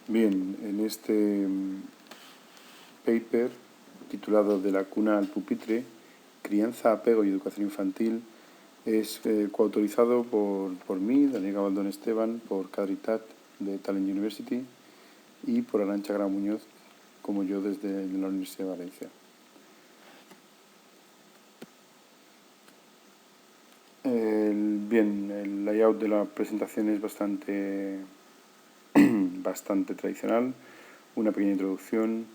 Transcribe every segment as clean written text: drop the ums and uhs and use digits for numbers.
Bien, en este paper titulado De la cuna al pupitre, crianza, apego y educación infantil, es coautorizado por mí, Daniel Gabaldón Esteban, por Cadritat de Talent University y por Arantxa Grau Muñoz, como yo desde la Universidad de Valencia. Bien, el layout de la presentación es bastante tradicional, una pequeña introducción,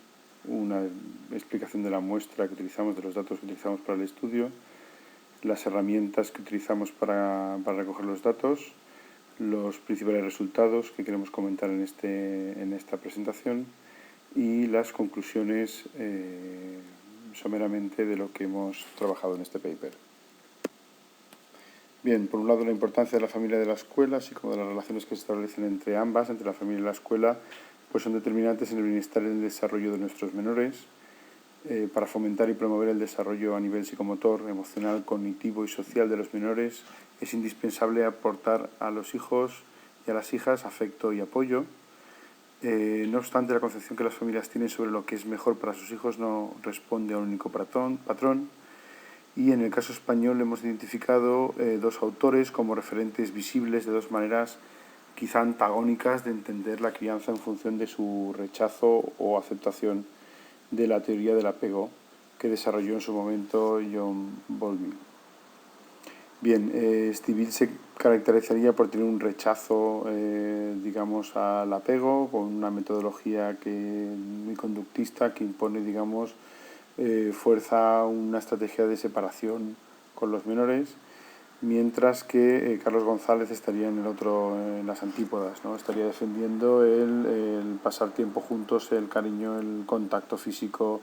una explicación de la muestra que utilizamos, de los datos que utilizamos para el estudio, las herramientas que utilizamos para recoger los datos, los principales resultados que queremos comentar en esta presentación y las conclusiones someramente de lo que hemos trabajado en este paper. Bien, por un lado la importancia de la familia y de la escuela, así como de las relaciones que se establecen entre ambas, entre la familia y la escuela, pues son determinantes en el bienestar y en el desarrollo de nuestros menores, para fomentar y promover el desarrollo a nivel psicomotor, emocional, cognitivo y social de los menores. Es indispensable aportar a los hijos y a las hijas afecto y apoyo. No obstante, la concepción que las familias tienen sobre lo que es mejor para sus hijos no responde a un único patrón. Y en el caso español hemos identificado dos autores como referentes visibles de dos maneras quizá antagónicas de entender la crianza en función de su rechazo o aceptación de la teoría del apego que desarrolló en su momento John Bowlby. Bien, Stiville se caracterizaría por tener un rechazo, digamos, al apego, con una metodología muy conductista que impone, digamos, fuerza una estrategia de separación con los menores, mientras que Carlos González estaría en las antípodas, ¿no? Estaría defendiendo el pasar tiempo juntos, el cariño, el contacto físico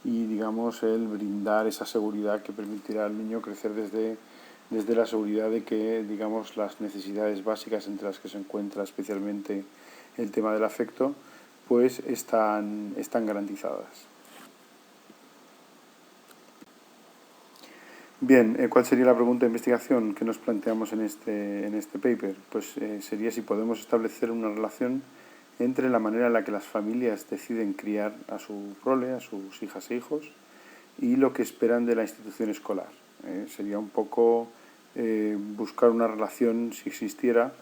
y, digamos, el brindar esa seguridad que permitirá al niño crecer desde la seguridad de que, digamos, las necesidades básicas entre las que se encuentra especialmente el tema del afecto, pues están garantizadas. Bien, ¿cuál sería la pregunta de investigación que nos planteamos en este paper? Pues sería si podemos establecer una relación entre la manera en la que las familias deciden criar a su prole, a sus hijas e hijos, y lo que esperan de la institución escolar. Sería un poco buscar una relación, si existiera,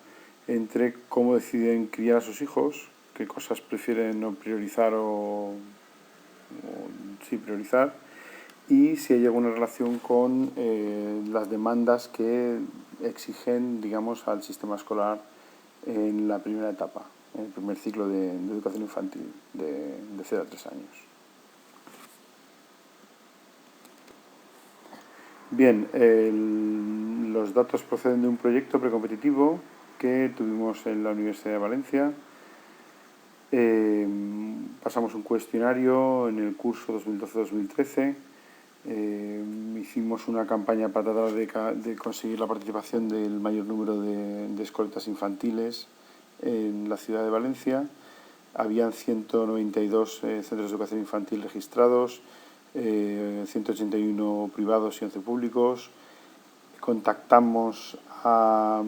entre cómo deciden criar a sus hijos, qué cosas prefieren no priorizar o sí priorizar, y si hay alguna relación con las demandas que exigen, digamos, al sistema escolar en la primera etapa, en el primer ciclo de educación infantil, de 0 a 3 años. Bien, los datos proceden de un proyecto precompetitivo que tuvimos en la Universidad de Valencia. Pasamos un cuestionario en el curso 2012-2013. Hicimos una campaña para tratar de conseguir la participación del mayor número de escoletas infantiles en la ciudad de Valencia. Habían 192 centros de educación infantil registrados, 181 privados y 11 públicos. Contactamos al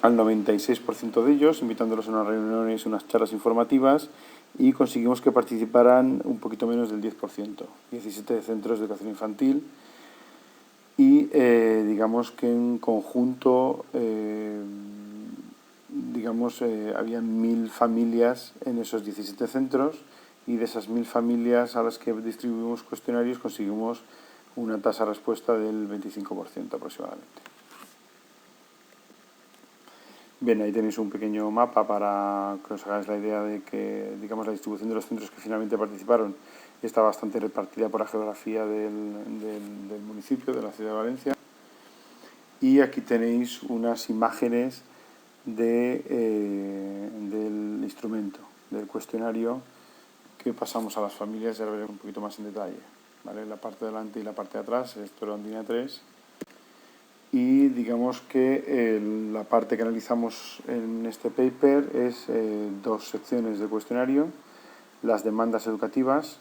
96% de ellos, invitándolos a unas reuniones, unas charlas informativas, y conseguimos que participaran un poquito menos del 10%, 17 centros de educación infantil, y digamos que en conjunto había 1000 familias en esos 17 centros, y de esas 1000 familias a las que distribuimos cuestionarios conseguimos una tasa de respuesta del 25% aproximadamente. Bien, ahí tenéis un pequeño mapa para que os hagáis la idea de que, digamos, la distribución de los centros que finalmente participaron está bastante repartida por la geografía del municipio, de la ciudad de Valencia. Y aquí tenéis unas imágenes del instrumento, del cuestionario que pasamos a las familias, ya lo veremos un poquito más en detalle, ¿vale? La parte de delante y la parte de atrás, esto era ondina 3. Y digamos que la parte que analizamos en este paper es dos secciones del cuestionario: las demandas educativas,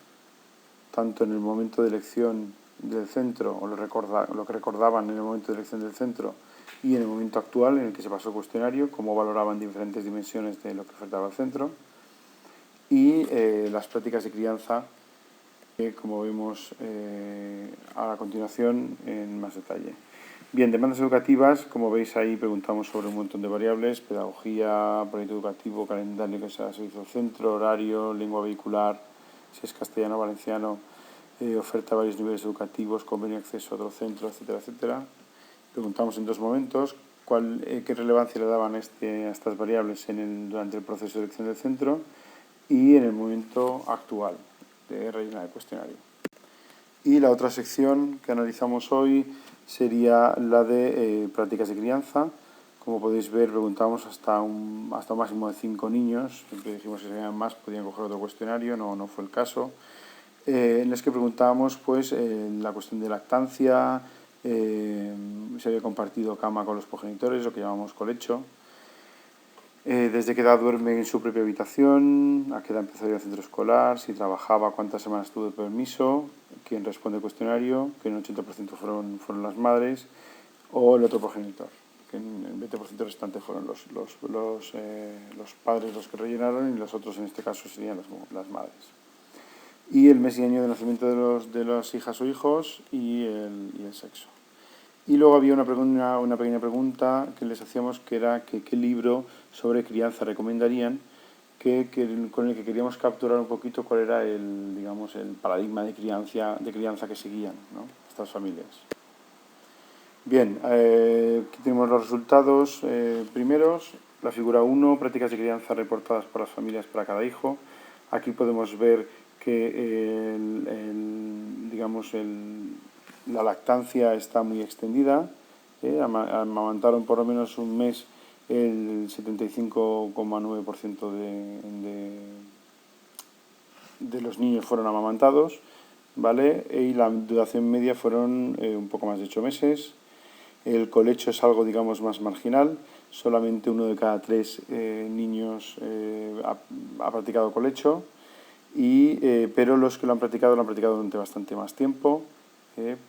tanto en el momento de elección del centro, o lo que recordaban en el momento de elección del centro, y en el momento actual en el que se pasó el cuestionario, cómo valoraban diferentes dimensiones de lo que ofertaba el centro, y las prácticas de crianza, como vemos a continuación en más detalle. Bien, demandas educativas, como veis ahí preguntamos sobre un montón de variables: pedagogía, proyecto educativo, calendario que se hizo el centro, horario, lengua vehicular, si es castellano o valenciano, oferta a varios niveles educativos, convenio de acceso a otro centro, etcétera, etcétera. Preguntamos en dos momentos qué relevancia le daban a estas variables durante el proceso de elección del centro y en el momento actual de rellenar el cuestionario. Y la otra sección que analizamos hoy sería la de prácticas de crianza. Como podéis ver, preguntamos hasta un máximo de 5 niños. Siempre dijimos que si eran más podían coger otro cuestionario, no fue el caso. En los que preguntábamos pues, la cuestión de lactancia, si había compartido cama con los progenitores, lo que llamamos colecho, desde qué edad duerme en su propia habitación, a qué edad empezó a ir al centro escolar, si trabajaba, cuántas semanas tuvo de permiso, quién responde el cuestionario, que en un 80% fueron las madres, o el otro progenitor, que en el 20% restante fueron los padres los que rellenaron, y los otros en este caso serían las madres. Y el mes y año de nacimiento de las hijas o hijos y el sexo. Y luego había una pequeña pregunta que les hacíamos, que era que qué libro sobre crianza recomendarían, con el que queríamos capturar un poquito cuál era el paradigma de crianza que seguían, ¿no?, estas familias. Bien, aquí tenemos los resultados primeros. La figura 1, prácticas de crianza reportadas por las familias para cada hijo. Aquí podemos ver que la lactancia está muy extendida. Amamantaron por lo menos un mes el 75,9% de los niños fueron amamantados, ¿vale? Y la duración media fueron un poco más de 8 meses. El colecho es algo, digamos, más marginal. Solamente 1 de cada 3 niños ha practicado colecho, pero los que lo han practicado durante bastante más tiempo.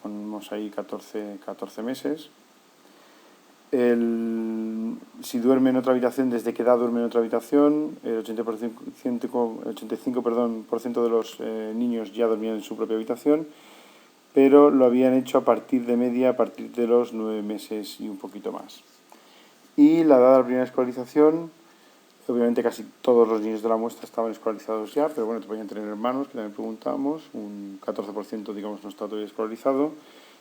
Ponemos ahí 14 meses. Si duerme en otra habitación, ¿desde qué edad duerme en otra habitación? El 85% de los niños ya dormían en su propia habitación, pero lo habían hecho a partir de los 9 meses y un poquito más. Y la edad de la primera escolarización, obviamente casi todos los niños de la muestra estaban escolarizados ya, pero bueno, te podían tener hermanos, que también preguntábamos, un 14% digamos no está todavía escolarizado,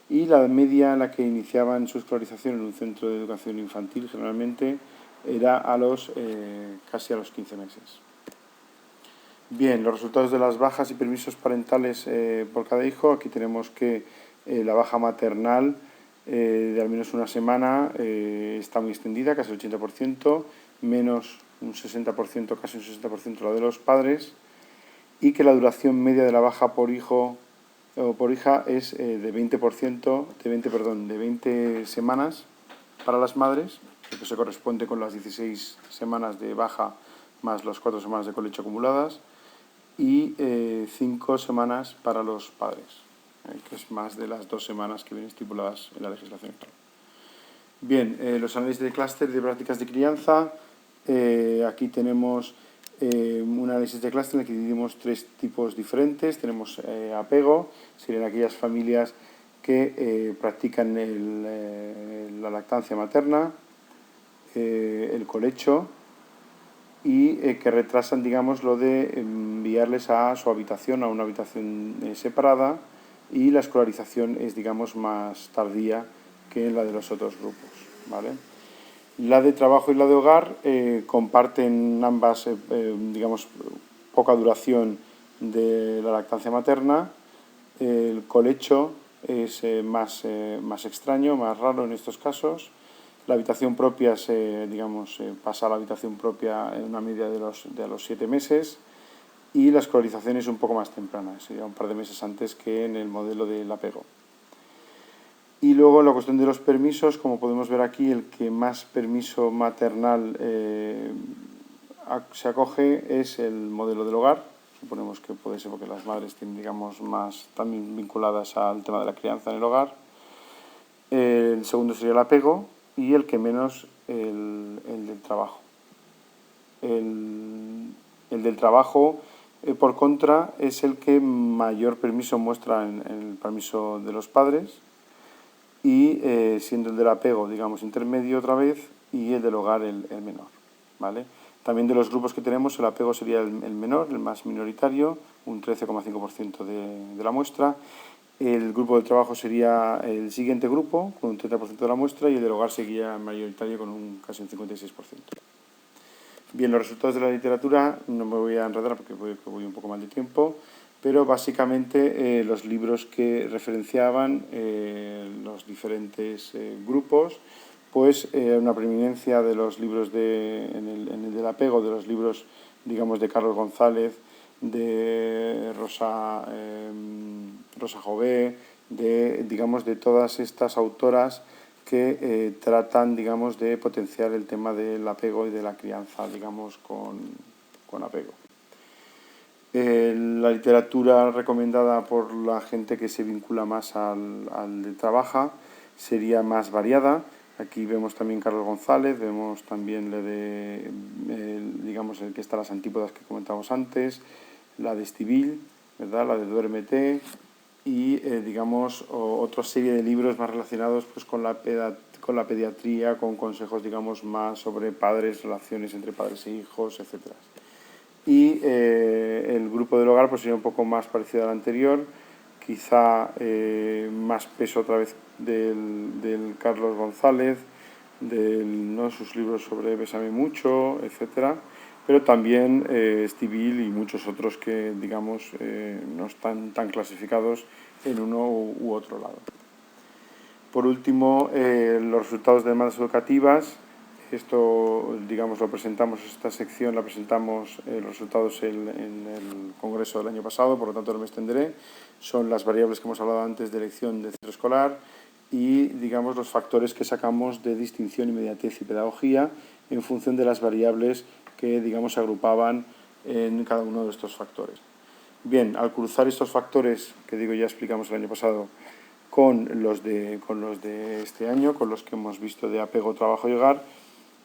y la media en la que iniciaban su escolarización en un centro de educación infantil generalmente era casi a los 15 meses. Bien, los resultados de las bajas y permisos parentales por cada hijo. Aquí tenemos que la baja maternal de al menos una semana está muy extendida, casi el 80%, menos un 60%, casi un 60% la de los padres, y que la duración media de la baja por hijo o por hija es de 20 semanas para las madres, que se corresponde con las 16 semanas de baja más las 4 semanas de colecho acumuladas, y 5 semanas para los padres, que es más de las 2 semanas que vienen estipuladas en la legislación actual. Bien, los análisis de clúster de prácticas de crianza. Aquí tenemos un análisis de clúster en el que dividimos 3 tipos diferentes. Tenemos apego, serían aquellas familias que practican la lactancia materna, el colecho, y que retrasan, digamos, lo de enviarles a su habitación, a una habitación separada, y la escolarización es, digamos, más tardía que la de los otros grupos, ¿vale? La de trabajo y la de hogar comparten ambas, digamos, poca duración de la lactancia materna. El colecho es más extraño, más raro en estos casos. La habitación propia pasa a la habitación propia en una media de los 7 meses, y la escolarización es un poco más temprana, sería un par de meses antes que en el modelo del apego. Y luego la cuestión de los permisos, como podemos ver aquí, el que más permiso maternal se acoge es el modelo del hogar. Suponemos que puede ser porque las madres tienen, digamos, más también vinculadas al tema de la crianza en el hogar. El segundo sería el apego, y el que menos el del trabajo. El del trabajo, por contra, es el que mayor permiso muestra en el permiso de los padres y siendo el del apego, digamos, intermedio otra vez y el del hogar el menor, ¿vale? También de los grupos que tenemos, el apego sería el menor, el más minoritario, un 13,5% de la muestra. El grupo del trabajo sería el siguiente grupo, con un 30% de la muestra, y el del hogar sería mayoritario con casi un 56%. Bien, los resultados de la literatura, no me voy a enredar porque voy un poco mal de tiempo, pero básicamente los libros que referenciaban los diferentes grupos, pues una preeminencia de los libros en el del apego, de los libros, digamos, de Carlos González, de Rosa Jové, digamos, de todas estas autoras que tratan, digamos, de potenciar el tema del apego y de la crianza, digamos, con apego. La literatura recomendada por la gente que se vincula más al de trabaja sería más variada. Aquí vemos también Carlos González, vemos también digamos, el que está las antípodas que comentamos antes, la de Estivill, ¿verdad?, la de Duérmete, y digamos otra serie de libros más relacionados pues con la pediatría, con consejos, digamos, más sobre padres, relaciones entre padres e hijos, etcétera. Y el grupo del hogar pues sería un poco más parecido al anterior, quizá más peso otra vez del Carlos González, ¿no?, sus libros sobre Bésame mucho, etcétera, pero también Estivill y muchos otros que, digamos, no están tan clasificados en uno u otro lado. Por último, los resultados de demandas educativas. Esto, digamos, lo presentamos, esta sección la presentamos los resultados en el congreso del año pasado, por lo tanto no me extenderé. Son las variables que hemos hablado antes de elección de centro escolar y, digamos, los factores que sacamos de distinción, inmediatez y pedagogía en función de las variables que, digamos, se agrupaban en cada uno de estos factores. Bien, al cruzar estos factores, que digo ya explicamos el año pasado, con los de este año, con los que hemos visto de apego, trabajo y hogar,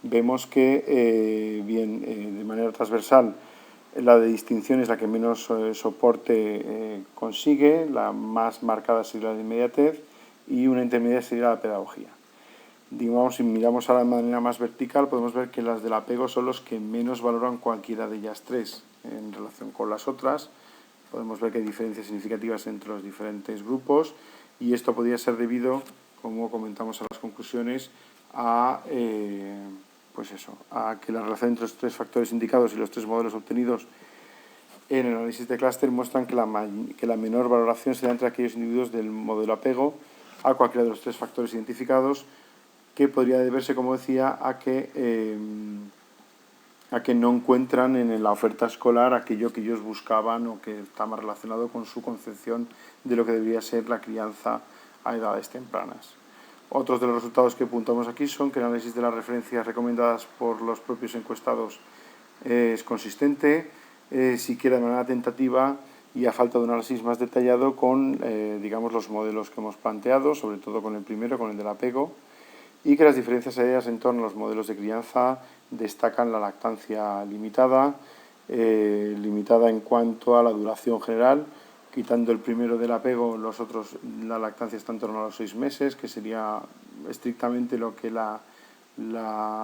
vemos que, de manera transversal, la de distinción es la que menos soporte consigue, la más marcada sería la de inmediatez y una intermedia sería la pedagogía. Digamos, si miramos a la manera más vertical, podemos ver que las del apego son los que menos valoran cualquiera de ellas tres en relación con las otras. Podemos ver que hay diferencias significativas entre los diferentes grupos y esto podría ser debido, como comentamos en las conclusiones, a que la relación entre los tres factores indicados y los tres modelos obtenidos en el análisis de clúster muestran que la menor valoración se da entre aquellos individuos del modelo apego a cualquiera de los tres factores identificados, que podría deberse, como decía, a que no encuentran en la oferta escolar aquello que ellos buscaban o que está más relacionado con su concepción de lo que debería ser la crianza a edades tempranas. Otros de los resultados que apuntamos aquí son que el análisis de las referencias recomendadas por los propios encuestados es consistente, siquiera de manera tentativa y a falta de un análisis más detallado con, digamos, los modelos que hemos planteado, sobre todo con el primero, con el del apego, y que las diferencias halladas en torno a los modelos de crianza destacan la lactancia limitada en cuanto a la duración general, quitando el primero del apego, los otros, la lactancia está en torno a los 6 meses, que sería estrictamente lo que la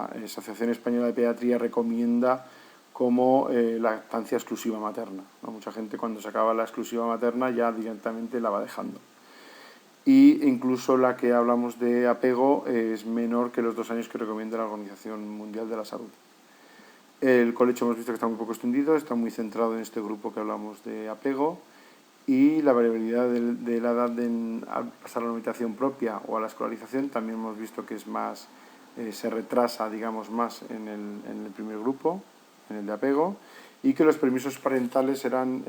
Asociación Española de Pediatría recomienda como lactancia exclusiva materna, ¿no? Mucha gente cuando se acaba la exclusiva materna ya directamente la va dejando. Y incluso la que hablamos de apego es menor que los 2 años que recomienda la Organización Mundial de la Salud. El colecho hemos visto que está un poco extendido, está muy centrado en este grupo que hablamos de apego, y la variabilidad de la edad al pasar a la alimentación propia o a la escolarización también hemos visto que es más, se retrasa, digamos, más en el primer grupo, en el de apego, y que los permisos parentales eran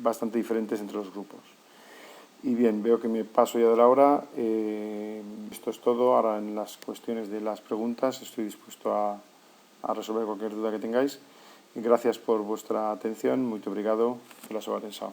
bastante diferentes entre los grupos. Y bien, veo que me paso ya de la hora. Esto es todo. Ahora en las cuestiones de las preguntas estoy dispuesto a resolver cualquier duda que tengáis. Y gracias por vuestra atención. Muito obrigado pela súa atención.